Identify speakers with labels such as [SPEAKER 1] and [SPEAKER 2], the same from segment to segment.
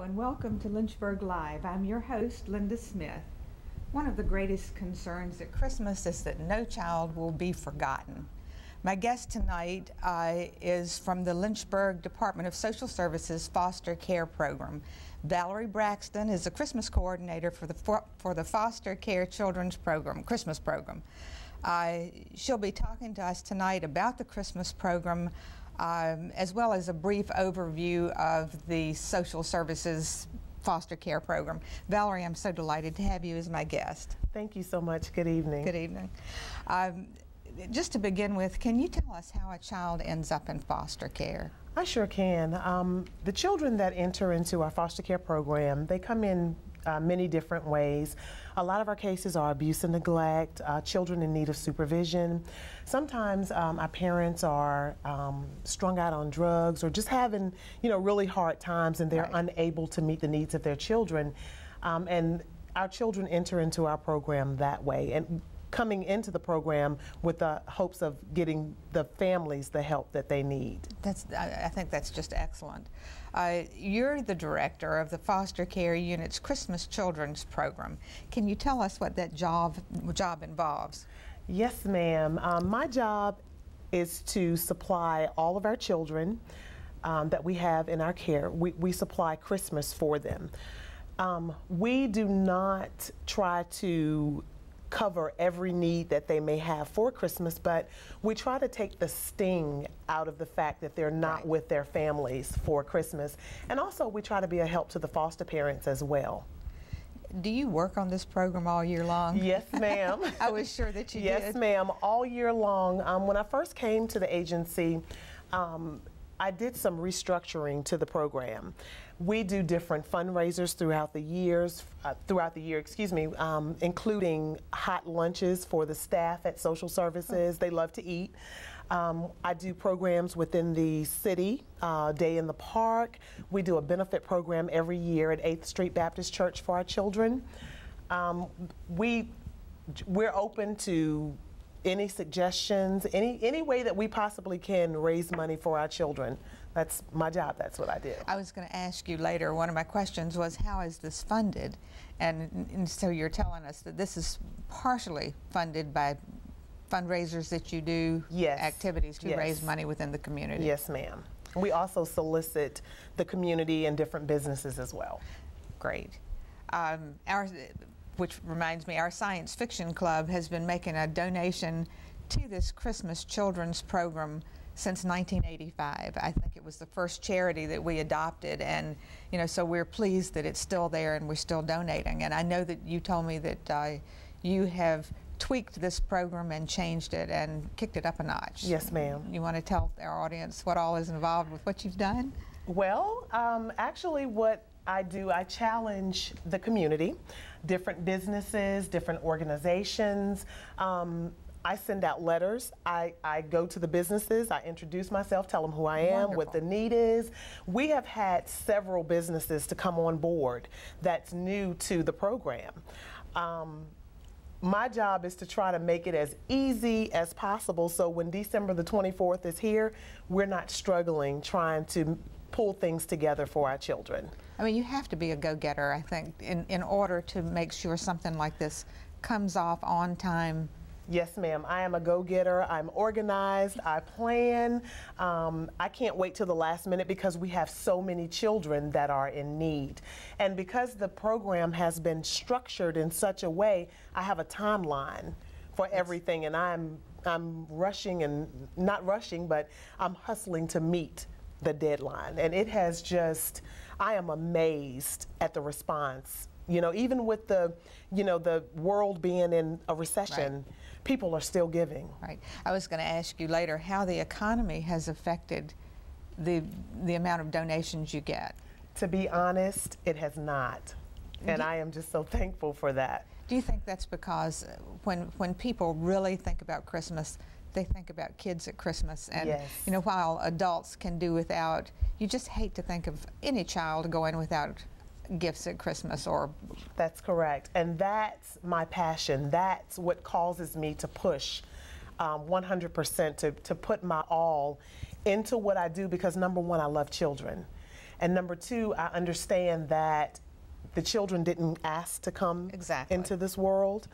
[SPEAKER 1] and welcome to Lynchburg Live. I'm your host, Linda Smith. One of the greatest concerns at Christmas is that no child will be forgotten. My guest tonight is from the Lynchburg Department of Social Services Foster Care Program. Valerie Braxton is the Christmas coordinator for the Foster Care Children's Program, Christmas program. She'll be talking to us tonight about the Christmas program, as well as a brief overview of the social services foster care program. Valerie, I'm so delighted to have you as my guest.
[SPEAKER 2] Thank you so much. Good evening.
[SPEAKER 1] Good evening. Just to begin with, can you tell us how a child ends up in foster care?
[SPEAKER 2] I sure can. The children that enter into our foster care program, they come in many different ways. A lot of our cases are abuse and neglect, children in need of supervision. Sometimes our parents are strung out on drugs or just having, really hard times, and they're unable to meet the needs of their children. And our children enter into our program that way, and coming into the program with the hopes of getting the families the help that they need.
[SPEAKER 1] I think that's just excellent. You're the director of the Foster Care Unit's Christmas Children's Program. Can you tell us what that job involves?
[SPEAKER 2] Yes, ma'am. My job is to supply all of our children that we have in our care. We supply Christmas for them. We do not try to cover every need that they may have for Christmas, but we try to take the sting out of the fact that they're not with their families for Christmas. And also we try to be a help to the foster parents as well.
[SPEAKER 1] Do you work on this program all year long?
[SPEAKER 2] Yes, ma'am.
[SPEAKER 1] I was sure that you did.
[SPEAKER 2] Yes, ma'am, all year long. When I first came to the agency, I did some restructuring to the program. We do different fundraisers throughout the year, including hot lunches for the staff at social services. They love to eat. I do programs within the city, Day in the Park. We do a benefit program every year at 8th Street Baptist Church for our children. We're open to any suggestions, any way that we possibly can raise money for our children. That's my job. That's what I do.
[SPEAKER 1] I was going to ask you later, one of my questions was, how is this funded? And so you're telling us that this is partially funded by fundraisers that you do, activities to raise money within the community.
[SPEAKER 2] Yes, ma'am. We also solicit the community and different businesses as well.
[SPEAKER 1] Great. Which reminds me, our science fiction club has been making a donation to this Christmas children's program since 1985. I think it was the first charity that we adopted, and so we're pleased that it's still there and we're still donating. And I know that you told me that you have tweaked this program and changed it and kicked it up a notch.
[SPEAKER 2] Yes, ma'am.
[SPEAKER 1] You want to tell our audience what all is involved with what you've done?
[SPEAKER 2] Well, actually what I do, I challenge the community, different businesses, different organizations. I send out letters. I go to the businesses, I introduce myself, tell them who I am, what the need is. We have had several businesses to come on board that's new to the program. My job is to try to make it as easy as possible, so when December the 24th is here, we're not struggling trying to pull things together for our children.
[SPEAKER 1] I mean, you have to be a go-getter, I think, in order to make sure something like this comes off on time.
[SPEAKER 2] Yes, ma'am. I am a go-getter. I'm organized. I plan. I can't wait till the last minute because we have so many children that are in need. And because the program has been structured in such a way, I have a timeline for everything, and I'm rushing, and not rushing, but I'm hustling to meet the deadline. And it has just, I am amazed at the response. Even with the world being in a recession, people are still giving.
[SPEAKER 1] Right. I was going to ask you later how the economy has affected the amount of donations you get.
[SPEAKER 2] To be honest, it has not. And I am just so thankful for that.
[SPEAKER 1] Do you think that's because when people really think about Christmas, they think about kids at Christmas, and while adults can do without, you just hate to think of any child going without gifts at Christmas? Or
[SPEAKER 2] That's correct, and that's my passion. That's what causes me to push 100%, to put my all into what I do, because number one, I love children. And number two, I understand that the children didn't ask to come into this world.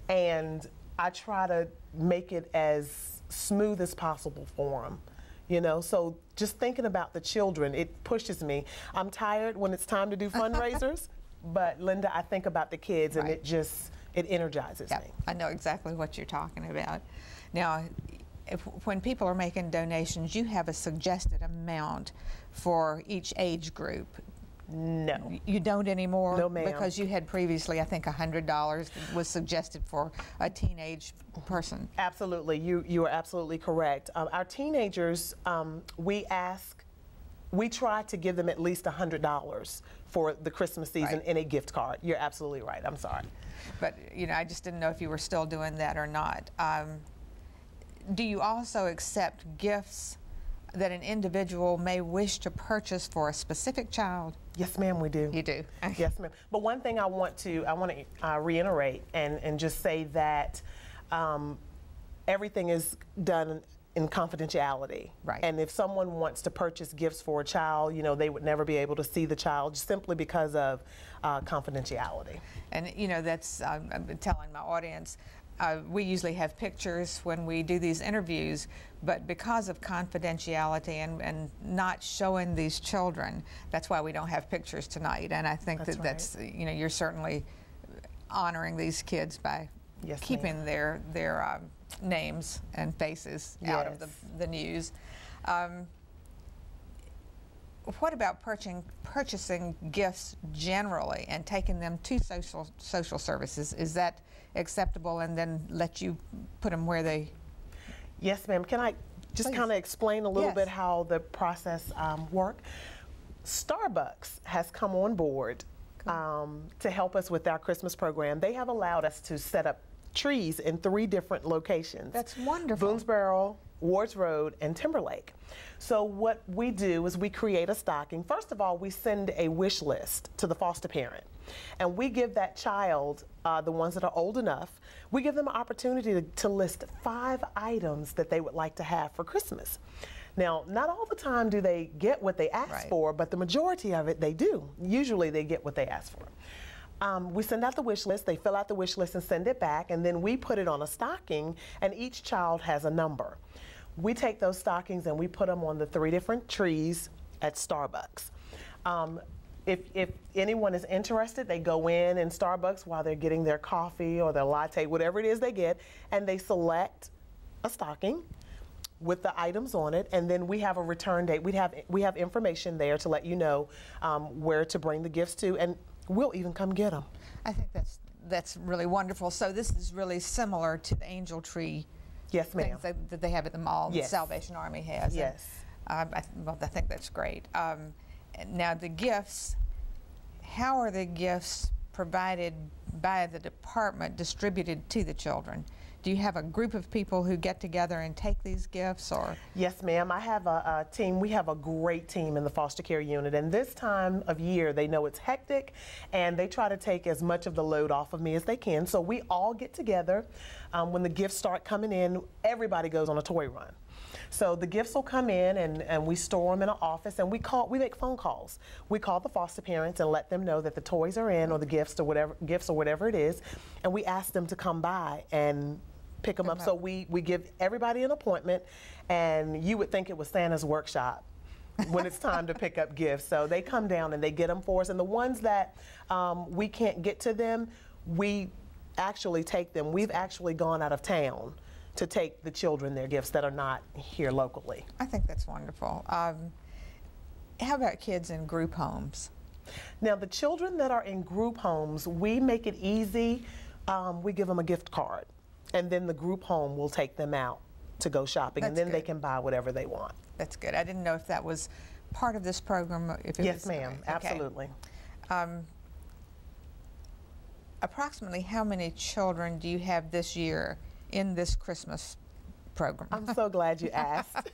[SPEAKER 2] And I try to make it as smooth as possible for them. You know, so just thinking about the children, it pushes me. I'm tired when it's time to do fundraisers, but Linda, I think about the kids, and it energizes me.
[SPEAKER 1] I know exactly what you're talking about. Now, when people are making donations, you have a suggested amount for each age group.
[SPEAKER 2] No.
[SPEAKER 1] You don't anymore?
[SPEAKER 2] No, ma'am.
[SPEAKER 1] Because you had previously, I think, $100 was suggested for a teenage person.
[SPEAKER 2] Absolutely. You are absolutely correct. Our teenagers, we try to give them at least $100 for the Christmas season in a gift card. You're absolutely right. I'm sorry.
[SPEAKER 1] But, you know, I just didn't know if you were still doing that or not. Do you also accept gifts that an individual may wish to purchase for a specific child?
[SPEAKER 2] Yes, ma'am, we do.
[SPEAKER 1] You do?
[SPEAKER 2] Yes, ma'am. But one thing I want to reiterate and just say that everything is done in confidentiality.
[SPEAKER 1] Right.
[SPEAKER 2] And if someone wants to purchase gifts for a child, you know, they would never be able to see the child simply because of confidentiality.
[SPEAKER 1] And, you know, that's, I'm telling my audience, we usually have pictures when we do these interviews, but because of confidentiality and not showing these children, that's why we don't have pictures tonight. And I think that's you know, you're certainly honoring these kids by keeping their names and faces out of the news. What about purchasing gifts generally and taking them to social services? Is that acceptable, and then let you put them where they?
[SPEAKER 2] Yes, ma'am. Can I just kind of explain a little bit how the process works? Starbucks has come on board to help us with our Christmas program. They have allowed us to set up trees in 3 different locations.
[SPEAKER 1] That's wonderful.
[SPEAKER 2] Boonesboro, Wards Road, and Timberlake. So what we do is we create a stocking. First of all, we send a wish list to the foster parent. And we give that child, the ones that are old enough, we give them an opportunity to list 5 items that they would like to have for Christmas. Now, not all the time do they get what they ask for, but the majority of it they do. Usually they get what they ask for. We send out the wish list, they fill out the wish list and send it back, and then we put it on a stocking, and each child has a number. We take those stockings and we put them on the 3 different trees at Starbucks. If anyone is interested, they go in Starbucks while they're getting their coffee or their latte, whatever it is they get, and they select a stocking with the items on it, and then we have a return date. We have information there to let you know where to bring the gifts to, and we'll even come get them.
[SPEAKER 1] I think that's really wonderful. So this is really similar to the angel tree.
[SPEAKER 2] Yes, ma'am.
[SPEAKER 1] Things that they have at the mall. The Salvation Army has.
[SPEAKER 2] Yes.
[SPEAKER 1] And, I think that's great. Now the gifts, how are the gifts provided by the department distributed to the children? Do you have a group of people who get together and take these gifts, or?
[SPEAKER 2] Yes, ma'am. I have a team. We have a great team in the foster care unit, and this time of year they know it's hectic, and they try to take as much of the load off of me as they can. So we all get together. When the gifts start coming in, everybody goes on a toy run. So the gifts will come in, and we store them in an office, and we make phone calls. We call the foster parents and let them know that the toys are in, or the gifts or whatever it is, and we ask them to come by and pick them up. So we give everybody an appointment, and you would think it was Santa's workshop when it's time to pick up gifts. So they come down and they get them for us, and the ones that we can't get to them, we actually take them. We've actually gone out of town to take the children their gifts that are not here locally.
[SPEAKER 1] I think that's wonderful. How about kids in group homes?
[SPEAKER 2] Now, the children that are in group homes, we make it easy. We give them a gift card, and then the group home will take them out to go shopping, and then they can buy whatever they want.
[SPEAKER 1] That's good. I didn't know if that was part of this program.
[SPEAKER 2] Yes, ma'am. Absolutely.
[SPEAKER 1] Approximately how many children do you have this year in this Christmas program?
[SPEAKER 2] I'm so glad you asked.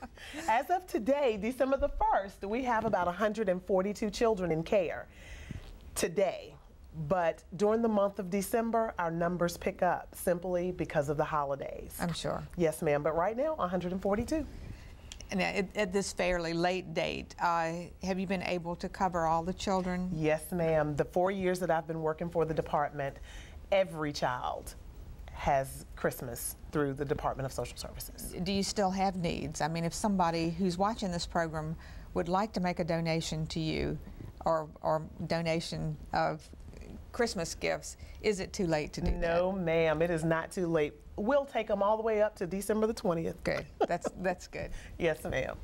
[SPEAKER 2] As of today, December the 1st, we have about 142 children in care today. But during the month of December, our numbers pick up simply because of the holidays.
[SPEAKER 1] I'm sure.
[SPEAKER 2] Yes, ma'am. But right now, 142.
[SPEAKER 1] And at this fairly late date, have you been able to cover all the children?
[SPEAKER 2] Yes, ma'am. The 4 years that I've been working for the department, every child has Christmas through the Department of Social Services.
[SPEAKER 1] Do you still have needs? I mean, if somebody who's watching this program would like to make a donation to you, or donation of Christmas gifts, is it too late to do that?
[SPEAKER 2] No, ma'am, it is not too late. We'll take them all the way up to December the 20th.
[SPEAKER 1] Good. That's good.
[SPEAKER 2] Yes, ma'am.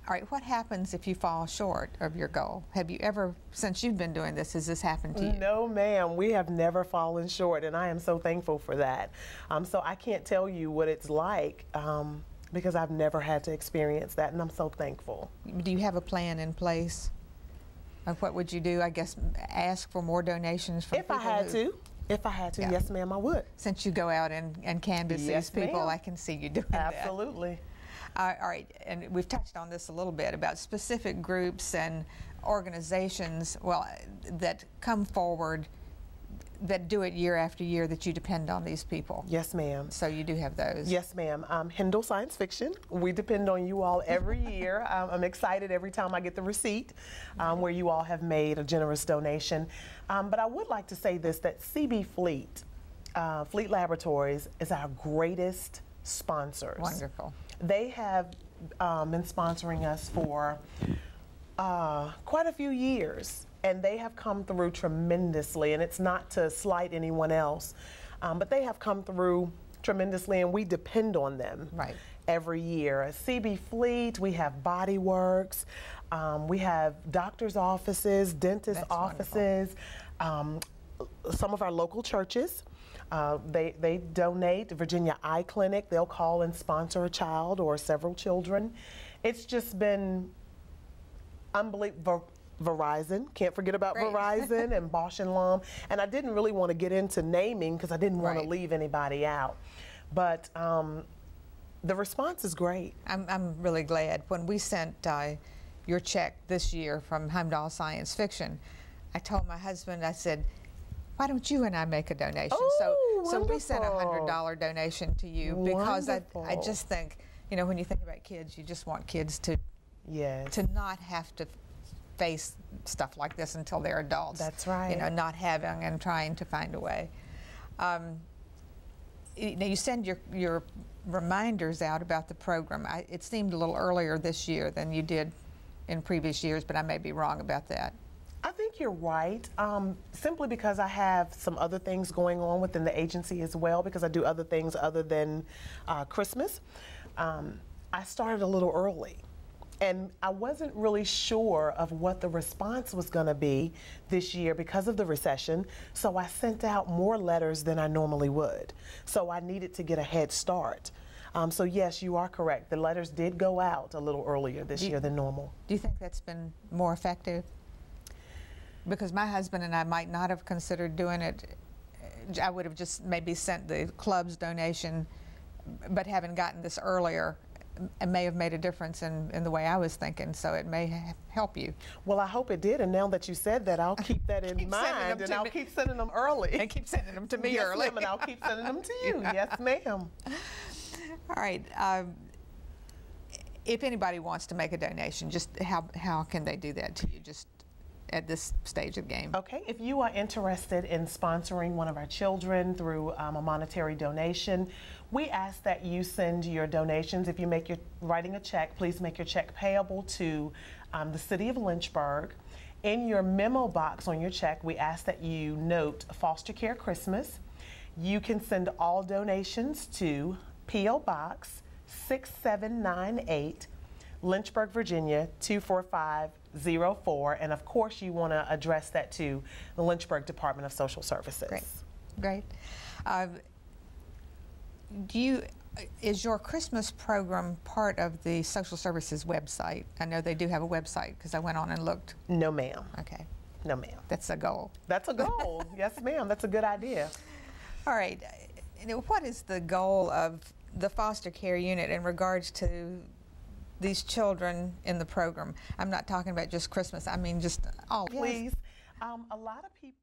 [SPEAKER 1] All right, what happens if you fall short of your goal? Have you ever, since you've been doing this, has this happened to you?
[SPEAKER 2] No, ma'am, we have never fallen short, and I am so thankful for that. So I can't tell you what it's like because I've never had to experience that, and I'm so thankful.
[SPEAKER 1] Do you have a plan in place? Like, what would you do? I guess ask for more donations from people?
[SPEAKER 2] If I had to,
[SPEAKER 1] Yeah.
[SPEAKER 2] yes, ma'am, I would.
[SPEAKER 1] Since you go out and canvass
[SPEAKER 2] Yes,
[SPEAKER 1] these people,
[SPEAKER 2] ma'am.
[SPEAKER 1] I can see you doing that.
[SPEAKER 2] Absolutely.
[SPEAKER 1] All right, and we've touched on this a little bit about specific groups and organizations, well, that come forward, that do it year after year, that you depend on these people.
[SPEAKER 2] Yes, ma'am.
[SPEAKER 1] So you do have those.
[SPEAKER 2] Yes, ma'am. Hindle Science Fiction. We depend on you all every year. I'm excited every time I get the receipt where you all have made a generous donation. But I would like to say this, that CB Fleet, Fleet Laboratories, is our greatest sponsors.
[SPEAKER 1] Wonderful.
[SPEAKER 2] They have been sponsoring us for quite a few years. And they have come through tremendously, and it's not to slight anyone else, but they have come through tremendously, and we depend on them every year. CB Fleet, we have Body Works, we have doctors' offices, dentist offices, some of our local churches. They donate. Virginia Eye Clinic, they'll call and sponsor a child or several children. It's just been unbelievable. Verizon, can't forget about Verizon and Bosch and Lomb. And I didn't really want to get into naming because I didn't want to leave anybody out. But the response is great.
[SPEAKER 1] I'm really glad. When we sent your check this year from Heimdall Science Fiction, I told my husband, I said, why don't you and I make a donation? So we sent a $100 donation to you because I just think, you know, when you think about kids, you just want kids to not have to face stuff like this until they're adults.
[SPEAKER 2] That's right.
[SPEAKER 1] You know, not having and trying to find a way. You send your reminders out about the program. It seemed a little earlier this year than you did in previous years, but I may be wrong about that.
[SPEAKER 2] I think you're right, simply because I have some other things going on within the agency as well, because I do other things other than Christmas. I started a little early. And I wasn't really sure of what the response was going to be this year because of the recession, so I sent out more letters than I normally would. So I needed to get a head start. So yes, you are correct. The letters did go out a little earlier this year than normal.
[SPEAKER 1] Do you think that's been more effective? Because my husband and I might not have considered doing it. I would have just maybe sent the club's donation, but having gotten this earlier, it may have made a difference in the way I was thinking, so it may help you.
[SPEAKER 2] Well, I hope it did, and now that you said that, I'll keep that in mind, and I'll keep sending them early.
[SPEAKER 1] And keep sending them to me
[SPEAKER 2] yes,
[SPEAKER 1] early.
[SPEAKER 2] Ma'am, and I'll keep sending them to you. Yes, ma'am.
[SPEAKER 1] All right. If anybody wants to make a donation, just how can they do that to you, just at this stage of the game?
[SPEAKER 2] Okay, if you are interested in sponsoring one of our children through a monetary donation, we ask that you send your donations. If you make writing a check, please make your check payable to the city of Lynchburg. In your memo box on your check, we ask that you note Foster Care Christmas. You can send all donations to P.O. Box 6798, Lynchburg, Virginia 24504, and of course you want to address that to the Lynchburg Department of Social Services.
[SPEAKER 1] Great. Is your Christmas program part of the Social Services website? I know they do have a website because I went on and looked.
[SPEAKER 2] No, ma'am.
[SPEAKER 1] Okay.
[SPEAKER 2] No, ma'am.
[SPEAKER 1] That's a goal.
[SPEAKER 2] That's a goal. Yes, ma'am. That's a good idea.
[SPEAKER 1] All right. What is the goal of the foster care unit in regards to these children in the program? I'm not talking about just Christmas. I mean just all.
[SPEAKER 2] Please. A lot of people